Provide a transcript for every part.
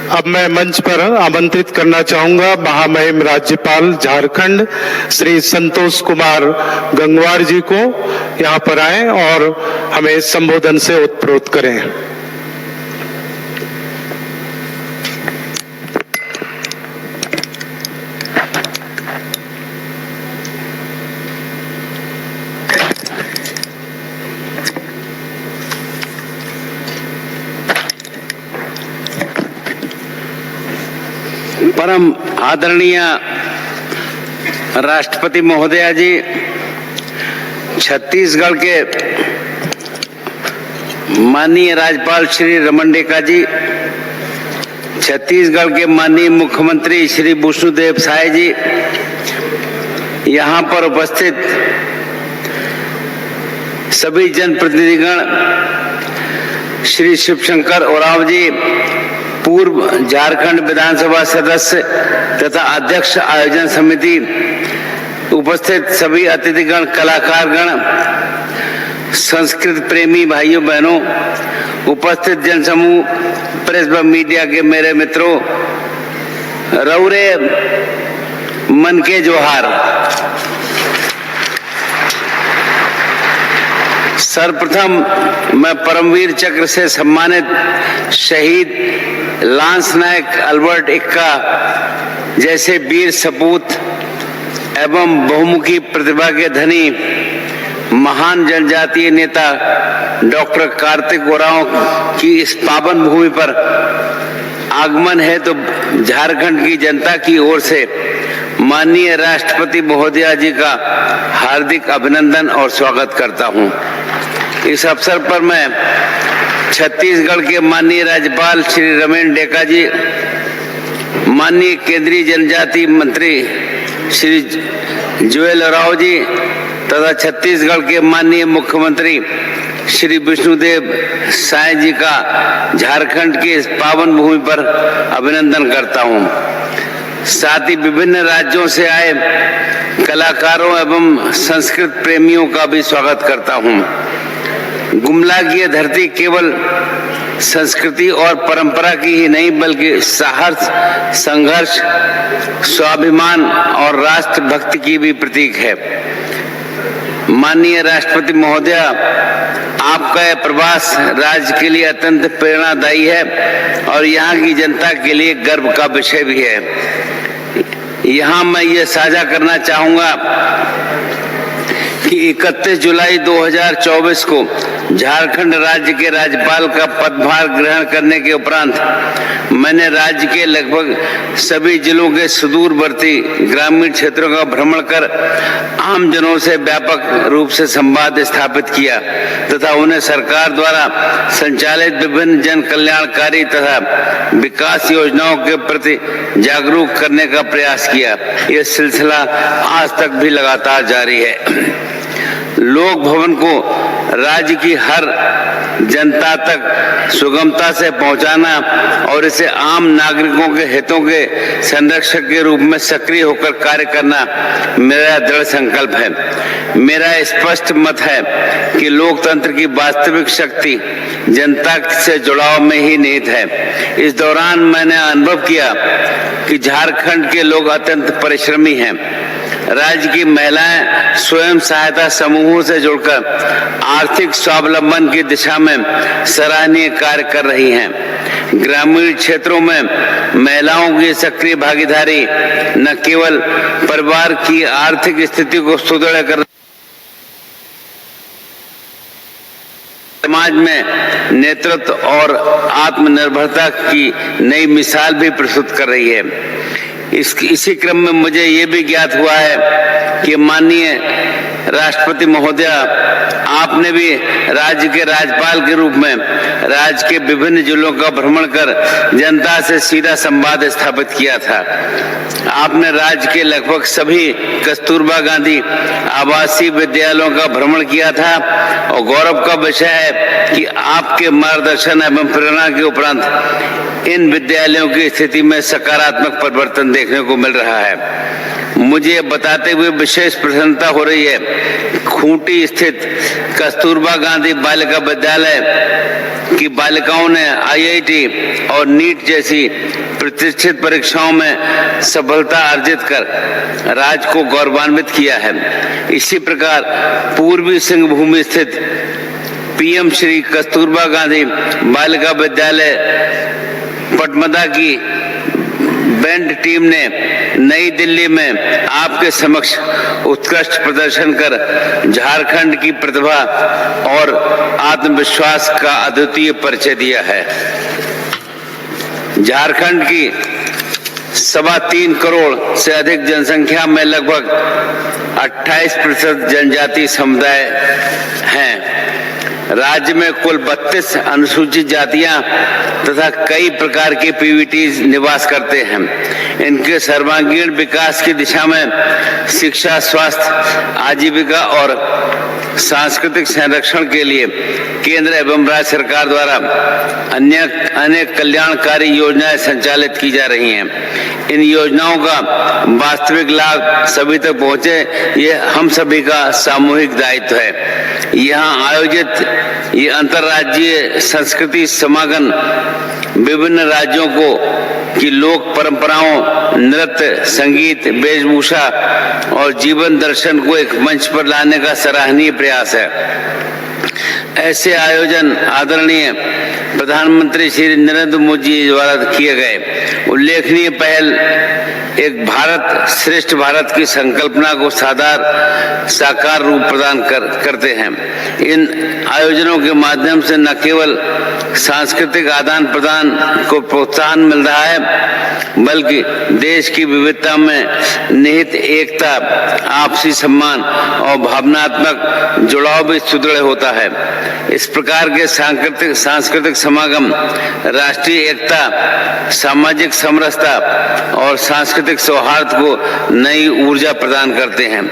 अब मैं मंच पर आमंत्रित करना चाहूंगा महामहिम राज्यपाल झारखंड श्री संतोष कुमार गंगवार जी को यहाँ पर आए और हमें संबोधन से उत्प्रोत करें। परम आदरणीय राष्ट्रपति महोदया जी, छत्तीसगढ़ के माननीय राज्यपाल श्री रमन डेका जी, छत्तीसगढ़ के माननीय मुख्यमंत्री श्री विष्णुदेव साय जी, यहाँ पर उपस्थित सभी जनप्रतिनिधिगण, श्री शिवशंकर ओरांव जी, पूर्व झारखंड विधानसभा सदस्य तथा अध्यक्ष आयोजन समिति, उपस्थित सभी अतिथिगण, कलाकारगण, संस्कृत प्रेमी भाइयों बहनों, उपस्थित जनसमूह, प्रेस व मीडिया के मेरे मित्रों, रौरे मन के जोहार। सर्वप्रथम मैं परमवीर चक्र से सम्मानित शहीद लांस नायक अल्बर्ट एक्का जैसे वीर सपूत एवं बहुमुखी प्रतिभा के धनी महान जनजातीय नेता डॉक्टर कार्तिक ओरांव की इस पावन भूमि पर आगमन है तो झारखंड की जनता की ओर से माननीय राष्ट्रपति महोदया जी का हार्दिक अभिनंदन और स्वागत करता हूं। इस अवसर पर मैं छत्तीसगढ़ के माननीय राज्यपाल श्री रमन डेका जी, माननीय केंद्रीय जनजाति मंत्री श्री जुएल ओरांव जी तथा छत्तीसगढ़ के माननीय मुख्यमंत्री श्री विष्णुदेव साय जी का झारखंड के इस पावन भूमि पर अभिनंदन करता हूं। साथ ही विभिन्न राज्यों से आए कलाकारों एवं संस्कृत प्रेमियों का भी स्वागत करता हूं। गुमला की यह धरती केवल संस्कृति और परंपरा की ही नहीं बल्कि साहस, संघर्ष, स्वाभिमान और राष्ट्रभक्ति की भी प्रतीक है। माननीय राष्ट्रपति महोदया, आपका यह प्रवास राज्य के लिए अत्यंत प्रेरणादायी है और यहाँ की जनता के लिए गर्व का विषय भी है। यहाँ मैं ये साझा करना चाहूंगा कि 31 जुलाई 2024 को झारखंड राज्य के राज्यपाल का पदभार ग्रहण करने के उपरांत मैंने राज्य के लगभग सभी जिलों के सुदूरवर्ती ग्रामीण क्षेत्रों का भ्रमण कर आम जनों से व्यापक रूप से संवाद स्थापित किया तथा उन्हें सरकार द्वारा संचालित विभिन्न जन कल्याणकारी तथा विकास योजनाओं के प्रति जागरूक करने का प्रयास किया। यह सिलसिला आज तक भी लगातार जारी है। लोक भवन को राज्य की हर जनता तक सुगमता से पहुंचाना और इसे आम नागरिकों के हितों के संरक्षक के रूप में सक्रिय होकर कार्य करना मेरा दृढ़ संकल्प है। मेरा स्पष्ट मत है कि लोकतंत्र की वास्तविक शक्ति जनता से जुड़ाव में ही निहित है। इस दौरान मैंने अनुभव किया कि झारखंड के लोग अत्यंत परिश्रमी हैं। राज्य की महिलाएं स्वयं सहायता समूहों से जुड़कर आर्थिक स्वावलंबन की दिशा में सराहनीय कार्य कर रही हैं। ग्रामीण क्षेत्रों में महिलाओं की सक्रिय भागीदारी न केवल परिवार की आर्थिक स्थिति को सुदृढ़ कर समाज में नेतृत्व और आत्मनिर्भरता की नई मिसाल भी प्रस्तुत कर रही है। इसी क्रम में मुझे ये भी ज्ञात हुआ है कि माननीय राष्ट्रपति महोदया, आपने भी राज्य के राज्यपाल के रूप में राज्य के विभिन्न जिलों का भ्रमण कर जनता से सीधा संवाद स्थापित किया था। आपने राज्य के लगभग सभी कस्तूरबा गांधी आवासीय विद्यालयों का भ्रमण किया था और गौरव का विषय है कि आपके मार्गदर्शन एवं प्रेरणा के उपरांत इन विद्यालयों की स्थिति में सकारात्मक परिवर्तन देखने को मिल रहा है। मुझे बताते हुए विशेष प्रसन्नता हो रही है। खूंटी स्थित कस्तूरबा गांधी बालिका विद्यालय की बालिकाओं ने आईआईटी और नीट जैसी प्रतिष्ठित परीक्षाओं में सफलता अर्जित कर राज्य को गौरवान्वित किया है। इसी प्रकार पूर्वी सिंहभूम स्थित पीएम श्री कस्तूरबा गांधी बालिका विद्यालय पटमदा की बैंड टीम ने नई दिल्ली में आपके समक्ष उत्कृष्ट प्रदर्शन कर झारखंड की प्रतिभा और आत्मविश्वास का अद्वितीय परिचय दिया है। झारखंड की 3.25 करोड़ से अधिक जनसंख्या में लगभग 28% जनजातीय समुदाय हैं। राज्य में कुल 32 अनुसूचित जातियां तथा कई प्रकार के पीवीटी निवास करते हैं। इनके सर्वांगीण विकास की दिशा में शिक्षा, स्वास्थ्य, आजीविका और सांस्कृतिक संरक्षण के लिए केंद्र एवं राज्य सरकार द्वारा अनेक कल्याणकारी योजनाएं संचालित की जा रही हैं। इन योजनाओं का वास्तविक लाभ सभी तक पहुंचे, ये हम सभी का सामूहिक दायित्व है। यहाँ आयोजित ये अंतर्राज्यीय संस्कृति समागम विभिन्न राज्यों की लोक परंपराओं, नृत्य, संगीत, वेशभूषा और जीवन दर्शन को एक मंच पर लाने का सराहनीय प्रयास है। ऐसे आयोजन आदरणीय प्रधानमंत्री श्री नरेंद्र मोदी जी द्वारा किए गए उल्लेखनीय पहल एक भारत श्रेष्ठ भारत की संकल्पना को साकार रूप प्रदान करते हैं। इन आयोजनों के माध्यम से न केवल सांस्कृतिक आदान प्रदान को प्रोत्साहन मिल रहा है, बल्कि देश की विविधता में निहित एकता, आपसी सम्मान और भावनात्मक जुड़ाव भी सुदृढ़ होता है। इस प्रकार के सांस्कृतिक समागम राष्ट्रीय एकता, सामाजिक समरसता और सांस्कृतिक सौहार्द को नई ऊर्जा प्रदान करते हैं।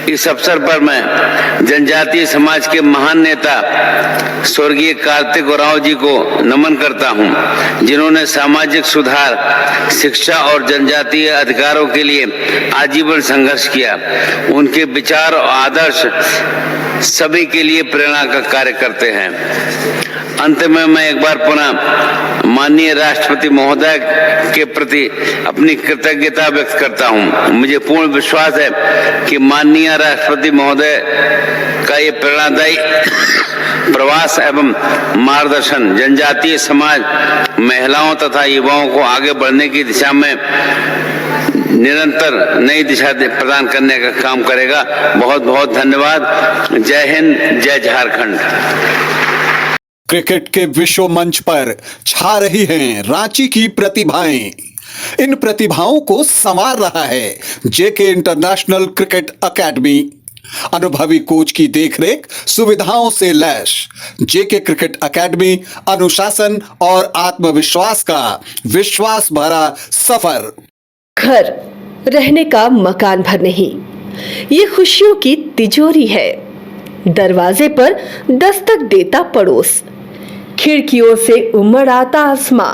इस अवसर पर मैं जनजातीय समाज के महान नेता स्वर्गीय कार्तिक उरांव जी को नमन करता हूं, जिन्होंने सामाजिक सुधार, शिक्षा और जनजातीय अधिकारों के लिए आजीवन संघर्ष किया। उनके विचार और आदर्श सभी के लिए प्रेरणा का कार्य करते हैं। अंत में मैं एक बार पुनः माननीय राष्ट्रपति महोदय के प्रति अपनी कृतज्ञता व्यक्त करता हूं। मुझे पूर्ण विश्वास है कि माननीय राष्ट्रपति महोदय का ये प्रेरणादायी प्रवास एवं मार्गदर्शन जनजातीय समाज, महिलाओं तथा युवाओं को आगे बढ़ने की दिशा में निरंतर नई दिशा प्रदान करने का काम करेगा। बहुत बहुत धन्यवाद। जय हिंद, जय झारखंड। क्रिकेट के विश्व मंच पर छा रही हैं रांची की प्रतिभाएं। इन प्रतिभाओं को संवार रहा है जेके इंटरनेशनल क्रिकेट एकेडमी। अनुभवी कोच की देखरेख, सुविधाओं से लैस जेके क्रिकेट एकेडमी अनुशासन और आत्मविश्वास का विश्वास भरा सफर। घर रहने का मकान भर नहीं, ये खुशियों की तिजोरी है। दरवाजे पर दस्तक देता पड़ोस, खिड़कियों से उमड़ आता आसमां,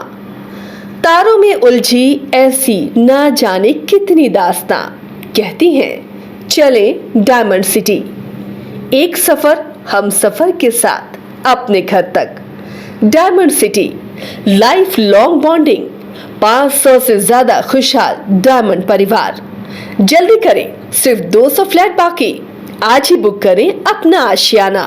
तारों में उलझी ऐसी ना जाने कितनी दास्तां। कहती हैं चले डायमंड सिटी, एक सफर हम सफर के साथ अपने घर तक। Diamond city, life long bonding, 500 से ज्यादा खुशहाल डायमंड परिवार। जल्दी करें, सिर्फ 200 फ्लैट बाकी। आज ही बुक करें अपना आशियाना।